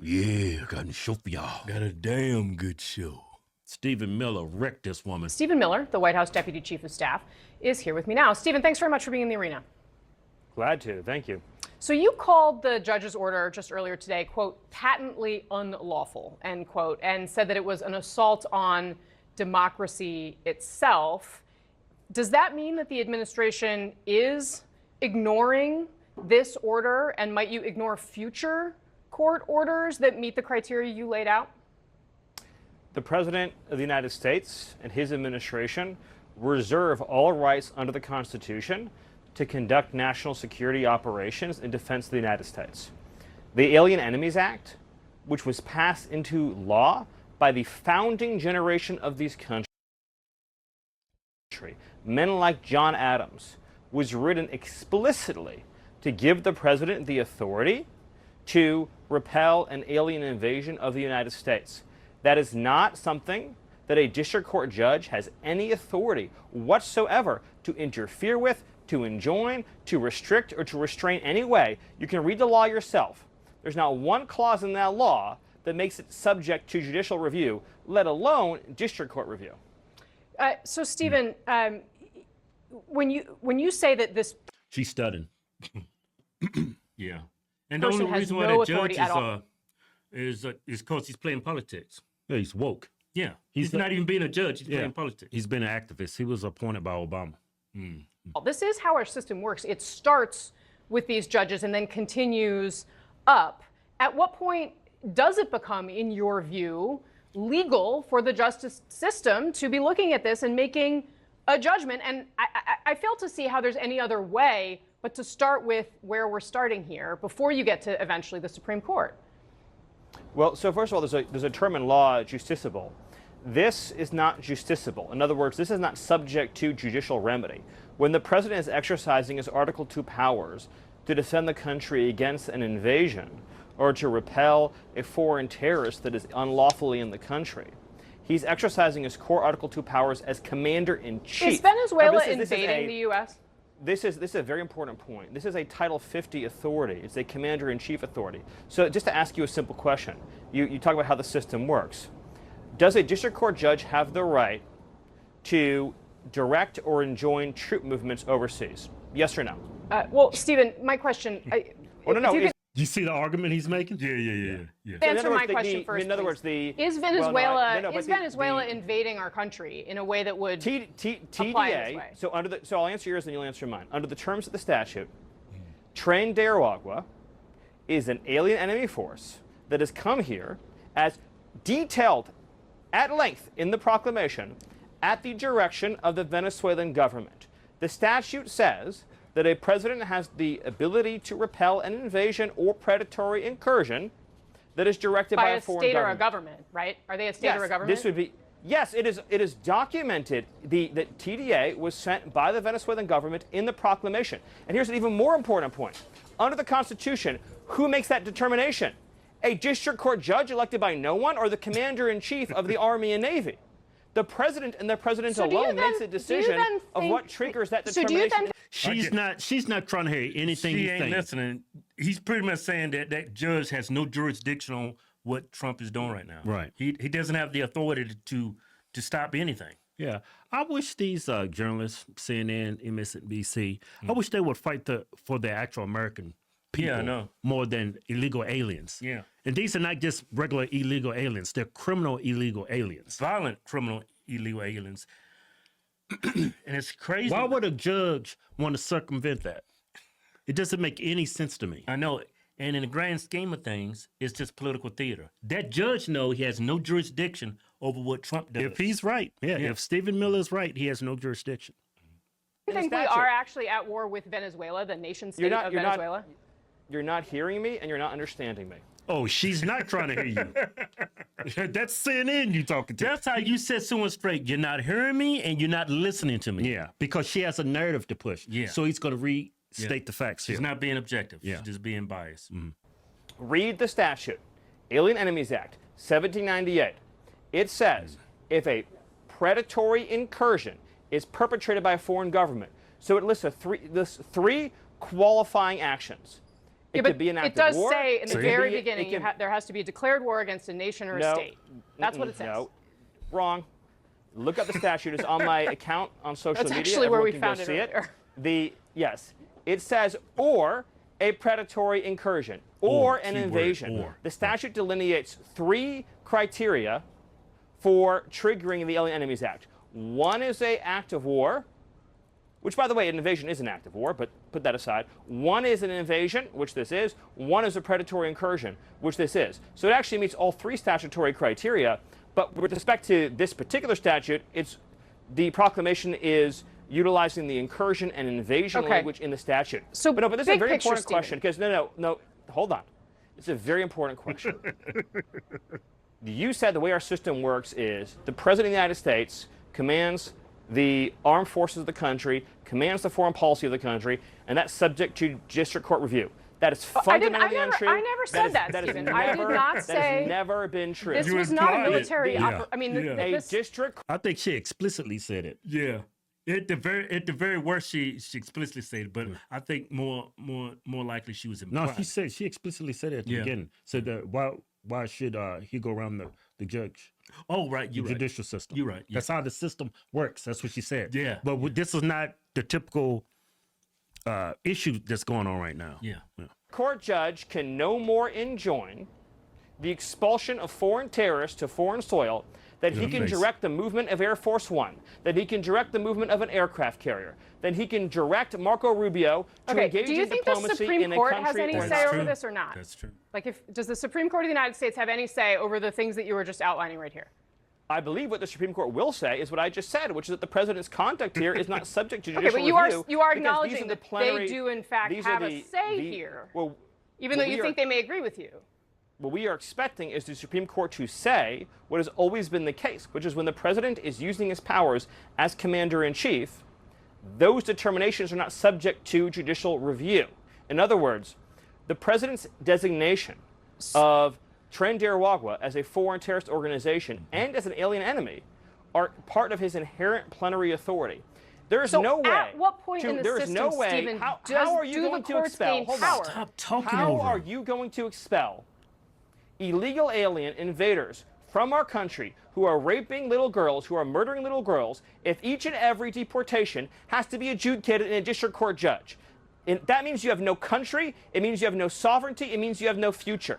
Yeah, I got a show for y'all. Got a damn good show. Stephen Miller wrecked this woman. Stephen Miller, the White House Deputy Chief of Staff, is here with me now. Stephen, thanks very much for being in the arena. Glad to. Thank you. So you called the judge's order just earlier today, quote, patently unlawful, end quote, and said that it was an assault on democracy itself. Does that mean that the administration is ignoring this order, and might you ignore future court orders that meet the criteria you laid out? The President of the United States and his administration reserve all rights under the Constitution to conduct national security operations in defense of the United States. The Alien Enemies Act, which was passed into law by the founding generation of these countries, men like John Adams, was written explicitly to give the President the authority to repel an alien invasion of the United States. That is not something that a district court judge has any authority whatsoever to interfere with, to enjoin, to restrict, or to restrain any way. You can read the law yourself. There's not one clause in that law that makes it subject to judicial review, let alone district court review. So, Stephen, when you say that this... She's studying. Yeah. And the only reason why that judge is because he's playing politics. Yeah, he's woke. Yeah. He's not even being a judge. He's playing politics. He's been an activist. He was appointed by Obama. This is how our system works. It starts with these judges and then continues up. At what point does it become, in your view, legal for the justice system to be looking at this and making a judgment? And I fail to see how there's any other way but to start with where we're starting here before you get to eventually the Supreme Court. Well, so first of all, there's a term in law, justiciable. This is not justiciable. In other words, this is not subject to judicial remedy. When the president is exercising his Article II powers to defend the country against an invasion or to repel a foreign terrorist that is unlawfully in the country, he's exercising his core Article II powers as commander-in-chief. Is Venezuela invading the U.S.? This is a very important point. This is a Title 50 authority. It's a commander-in-chief authority. So just to ask you a simple question, you talk about how the system works. Does a district court judge have the right to direct or enjoin troop movements overseas? Yes or no? Well, Stephen, my question... You see the argument he's making? Yeah. Answer my question first, in other words, is Venezuela invading our country in a way that would apply this way? So I'll answer yours and you'll answer mine. Under the terms of the statute, Tren de Aragua is an alien enemy force that has come here as detailed at length in the proclamation at the direction of the Venezuelan government. The statute says that a president has the ability to repel an invasion or predatory incursion that is directed by a foreign state government. or a government, right? Are they a state or a government? This would be, yes, it is documented that TDA was sent by the Venezuelan government in the proclamation. And here's an even more important point. Under the Constitution, who makes that determination? A district court judge elected by no one, or the commander-in-chief of the Army and Navy? The president and the president alone makes a decision of what triggers that determination. She's not trying to hear anything She ain't listening. He's pretty much saying that judge has no jurisdiction on what Trump is doing right now. Right. He doesn't have the authority to stop anything. Yeah. I wish these journalists, CNN, MSNBC, I wish they would fight for the actual American people. Yeah, I know. More than illegal aliens. Yeah. And these are not just regular illegal aliens. They're criminal illegal aliens. Violent criminal illegal aliens. And it's crazy. Why would a judge want to circumvent that? It doesn't make any sense to me. I know it. And in the grand scheme of things, it's just political theater. That judge knows he has no jurisdiction over what Trump does. If he's right, if Stephen Miller is right, he has no jurisdiction. Do you think we are actually at war with Venezuela, the nation state of Venezuela? You're not hearing me and you're not understanding me. Oh, she's not trying to hear you. That's CNN you talking to. That's how you said someone straight. You're not hearing me and you're not listening to me. Yeah, because she has a narrative to push. Yeah. So he's going to restate the facts. She's not being objective. Yeah. She's just being biased. Mm-hmm. Read the statute. Alien Enemies Act, 1798. It says if a predatory incursion is perpetrated by a foreign government. So it lists three qualifying actions. It could be an act it does of war. say in the It very could be- beginning it can- there has to be a declared war against a nation or a state. That's what it says. No, wrong. Look up the statute. It's on my account on social That's media. actually where Everyone we can go found it see earlier. Yes, it says or a predatory incursion or an keyword, invasion. or. The statute delineates 3 criteria for triggering the Alien Enemies Act. One is an act of war, which, by the way, an invasion is an act of war, but put that aside. One is an invasion, which this is. One is a predatory incursion, which this is. So it actually meets all 3 statutory criteria. But with respect to this particular statute, the proclamation is utilizing the incursion and invasion language in the statute. So, but this is a big very picture, important Stephen. question because no, hold on. It's a very important question. You said the way our system works is the President of the United States commands the armed forces of the country, commands the foreign policy of the country, and that's subject to district court review. That is fundamentally untrue. I never said that, Stephen. I did not say. That has never been true. This You was not a implied it. military. Yeah. I mean, Yeah. A district. I think she explicitly said it. Yeah. At the very worst, she explicitly said it, but I think more likely she was No, implied. she explicitly said it at the Yeah. beginning. Said that why should he go around the judge, Oh, right, the you're right. judicial system? You're right, yeah. That's how the system works. That's what she said. Yeah. But this is not the typical issue that's going on right now. Yeah. Court judge can no more enjoin the expulsion of foreign terrorists to foreign soil that he can Nice. direct the movement of Air Force One, that he can direct the movement of an aircraft carrier, that he can direct Marco Rubio to Okay, engage do you in think the diplomacy Supreme in a Court country. has any or say not. over true. this or not? That's true. Like, does the Supreme Court of the United States have any say over the things that you were just outlining right here? I believe what the Supreme Court will say is what I just said, which is that the president's conduct here is not subject to Okay, judicial but you review. are because these acknowledging are that the plenary, they do in fact these have are a say here, Well, even though what you we think are- they may agree with you. What we are expecting is the Supreme Court to say what has always been the case, which is when the president is using his powers as commander-in-chief, those determinations are not subject to judicial review. In other words, the president's designation of Trinidad as a foreign terrorist organization and as an alien enemy are part of his inherent plenary authority. There is So no way. at what point in the there is system, no way. Stephen, how are you do the going to courts expel? gain Hold power? on. Stop talking How over are him. you going to expel illegal alien invaders from our country who are raping little girls, who are murdering little girls, if each and every deportation has to be adjudicated in a district court judge? That means you have no country. It means you have no sovereignty. It means you have no future.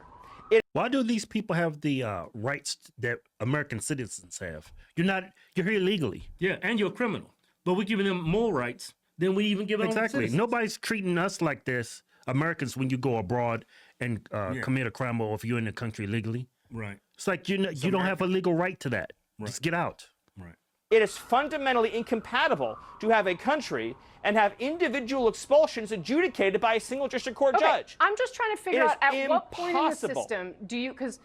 Why do these people have the rights that American citizens have? You're here illegally. Yeah, and you're a criminal. But we're giving them more rights than we even give them. Exactly. Nobody's treating us like this, Americans, when you go abroad and commit a crime or if you're in the country legally. Right. It's like you don't have a legal right to that. Just get out. Right. It is fundamentally incompatible to have a country and have individual expulsions adjudicated by a single district court judge. I'm just trying to figure It is out at what point in the impossible. system do you, because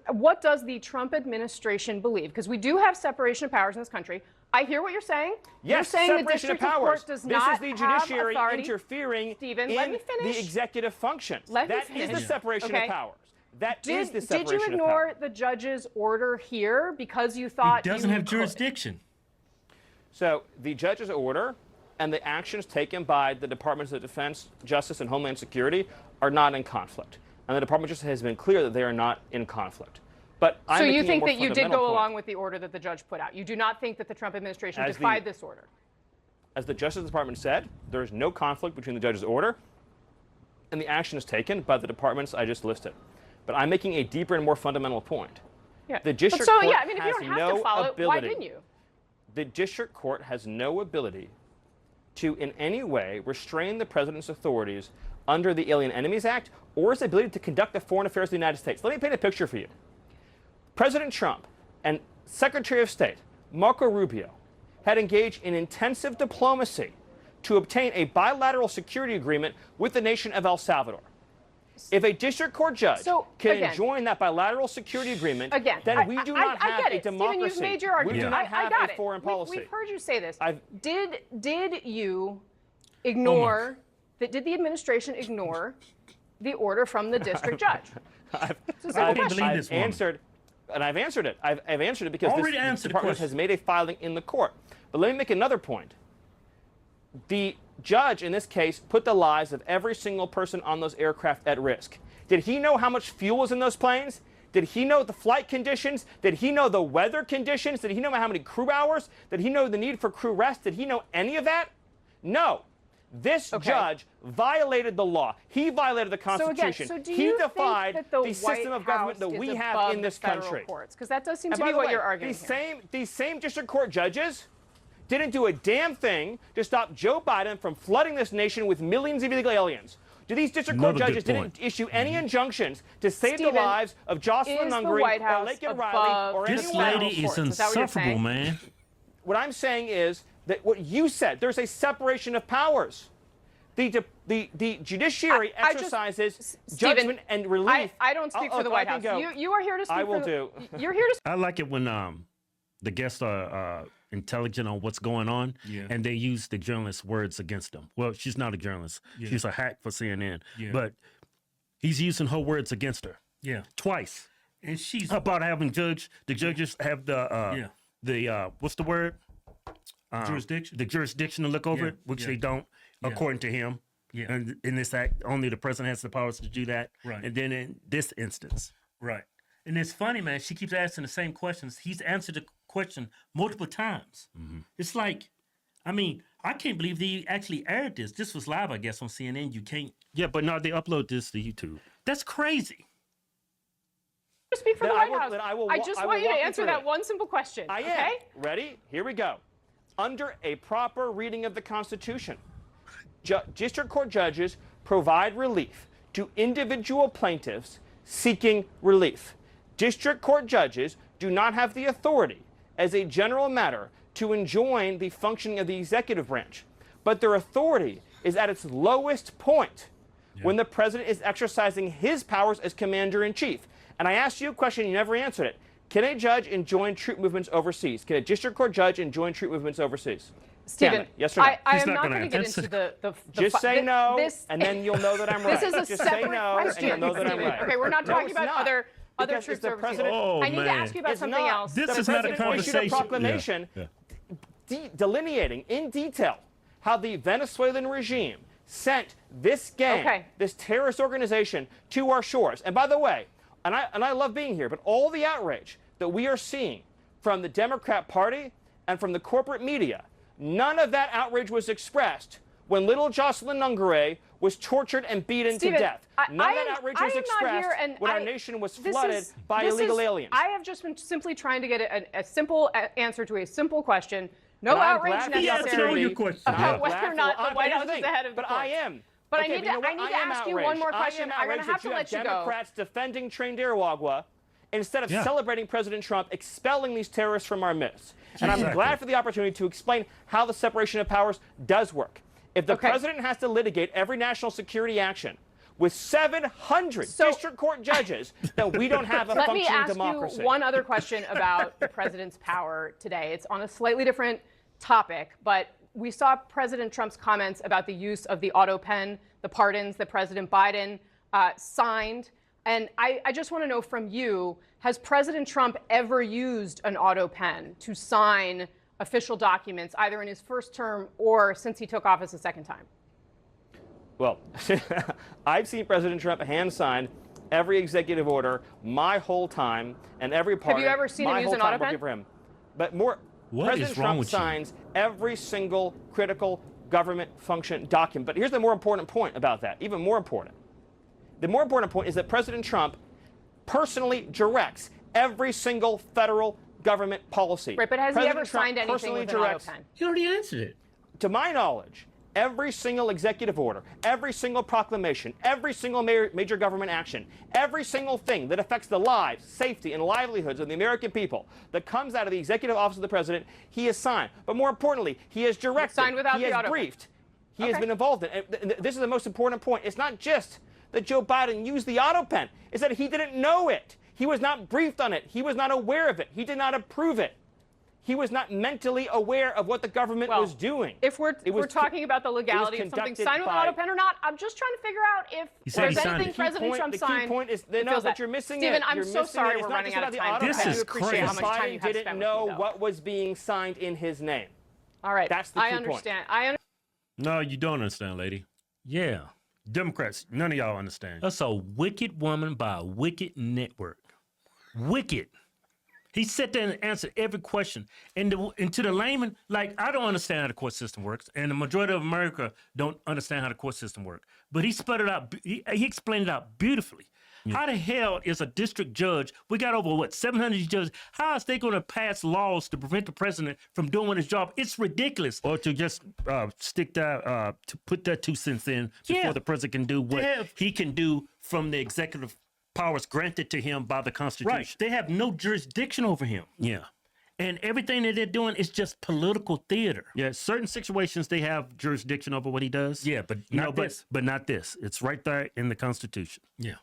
what does the Trump administration believe? Because we do have separation of powers in this country. I hear what you're saying. You're Yes, saying the separation of district powers. court does This not is the have judiciary authority. interfering Stephen, in let me finish. the executive functions. Let me That is the finish. separation Okay. of powers. That is the Did separation you of ignore powers. the judge's order here because you thought It doesn't you have could? jurisdiction. So the judge's order and the actions taken by the Departments of Defense, Justice, and Homeland Security are not in conflict. And the Department of Justice has been clear that they are not in conflict. But So I'm you making a think more that you did fundamental go point. along with the order that the judge put out? You do not think that the Trump administration As the- defied this order? As the Justice Department said, there is no conflict between the judge's order and the actions taken by the departments I just listed. But I'm making a deeper and more fundamental point. Yeah. The district so, court yeah, I mean, if you has don't have no to follow it, why ability. didn't you? The district court has no ability to in any way restrain the president's authorities under the Alien Enemies Act or his ability to conduct the foreign affairs of the United States. Let me paint a picture for you. President Trump and Secretary of State Marco Rubio had engaged in intensive diplomacy to obtain a bilateral security agreement with the nation of El Salvador. If a district court judge can again, enjoin that bilateral security agreement, Again, then we do not I have get a it. democracy. Stephen, you've made your argument. We do not have I got a it. foreign policy. We've heard you say this. I've- Did you ignore? Did the administration ignore the order from the district judge? It's a simple can't question. believe this woman. answered, and I've answered it. I've answered it because Already this answered the department question. has made a filing in the court. But let me make another point. the judge in this case put the lives of every single person on those aircraft at risk. Did he know how much fuel was in those planes? Did he know the flight conditions? Did he know the weather conditions? Did he know how many crew hours? Did he know the need for crew rest? Did he know any of that? No. This judge violated the law. He violated the Constitution. So do he you defied think that the system of government that we have in this country. Because that does seem And to by be the what way, you're arguing here. These same district court judges didn't do a damn thing to stop Joe Biden from flooding this nation with millions of illegal aliens. Do these district court judges didn't issue any injunctions to save the lives of Jocelyn Nungary or Laken Riley or this anyone else? lady is insufferable, man. What I'm saying is that what you said, there's a separation of powers. The judiciary exercises judgment and relief. I don't speak for the White House. You are here to speak I will do. You're here to. I like it when the guests are intelligent on what's going on, and they use the journalist's words against them. Well, she's not a journalist. She's a hack for CNN. But he's using her words against her. Twice. And she's about having the judges have the what's the word? Jurisdiction. The jurisdiction to look over it, which they don't, according to him. And in this act, only the president has the powers to do that. Right. And then in this instance. Right. And it's funny, man. She keeps asking the same questions. He's answered the question multiple times. It's like, I mean, I can't believe they actually aired this. This was live, I guess, on CNN. You can't. Yeah, but no, they upload this to YouTube. That's crazy. Speak for the White House. I just want you to answer through that it. one simple question. I am. Ready? Here we go. Under a proper reading of the Constitution, district court judges provide relief to individual plaintiffs seeking relief. District court judges do not have the authority, as a general matter, to enjoin the functioning of the executive branch, but their authority is at its lowest point when the president is exercising his powers as commander-in-chief. And I asked you a question, you never answered it. Can a judge enjoin troop movements overseas? Can a district court judge enjoin troop movements overseas? Stephen, yes or no? I am not going to get into the just say no, and then you'll know that I'm right. This is a just separate say no, question, and you'll know that I'm Stephen. right. Okay, we're not talking about not. other Because troops the overseas. president- Oh, I need to man. ask you about It's something not. else. This The is not a president issued conversation. a proclamation delineating in detail how the Venezuelan regime sent this gang, this terrorist organization, to our shores. And by the way, and I love being here, but all the outrage that we are seeing from the Democrat Party and from the corporate media, none of that outrage was expressed when little Jocelyn Nungary was tortured and beaten to death. None of that outrage was expressed when our nation was flooded by illegal aliens. I have just been simply trying to get a simple answer to a simple question. No outrage necessary about whether or not the White House is ahead of the But I am. But Okay, I need to ask you one more question. I'm going to have to let you go. Democrats defending Trinidad instead of celebrating President Trump expelling these terrorists from our midst. And I'm glad for the opportunity to explain how the separation of powers does work. If the president has to litigate every national security action with 700 district court judges, then we don't have a functioning democracy. Let me ask you one other question about the president's power today. It's on a slightly different topic, but we saw President Trump's comments about the use of the auto pen, the pardons that President Biden signed. And I just want to know from you, has President Trump ever used an auto pen to sign official documents, either in his first term or since he took office a second time? Well, I've seen President Trump hand sign every executive order my whole time, and every part. Have you ever seen him use an auto pen? For him. But more, what President is wrong Trump with you? signs every single critical government function document. But here's the more important point about that, even more important. The more important point is that President Trump personally directs every single federal government policy. Right, but has President he ever Trump signed anything personally with an auto directs, pen? You already answered it. to my knowledge, every single executive order, every single proclamation, every single major government action, every single thing that affects the lives, safety, and livelihoods of the American people that comes out of the executive office of the president, he has signed. But more importantly, he has directed, signed without he the has auto pen. briefed, he has been involved in. And this is the most important point. It's not just that Joe Biden used the auto pen. It's that he didn't know it. He was not briefed on it. He was not aware of it. He did not approve it. He was not mentally aware of what the government was doing. If we're talking about the legality of something signed with an auto pen or not, I'm just trying to figure out if there's anything President Trump signed. The key point is, but you're missing Stephen, it. I'm so sorry we're running out of time. This is appreciate how crazy. much time you Biden have spent didn't with know me, though. what was being signed in his name. All right. That's the key I understand. No, you don't understand, lady. Yeah. Democrats, none of y'all understand. That's a wicked woman by a wicked network. Wicked. He sat there and answered every question. And to the layman, like, I don't understand how the court system works. And the majority of America don't understand how the court system works. But he spelled it out. He explained it out beautifully. Yeah. How the hell is a district judge, we got over, 700 judges, how is they going to pass laws to prevent the president from doing his job? It's ridiculous. Or to just stick that, to put that 2 cents in before the president can do what he can do from the executive powers granted to him by the Constitution. Right. They have no jurisdiction over him. Yeah. And everything that they're doing is just political theater. Yeah, certain situations they have jurisdiction over what he does. Yeah, but not this. But not this. It's right there in the Constitution. Yeah.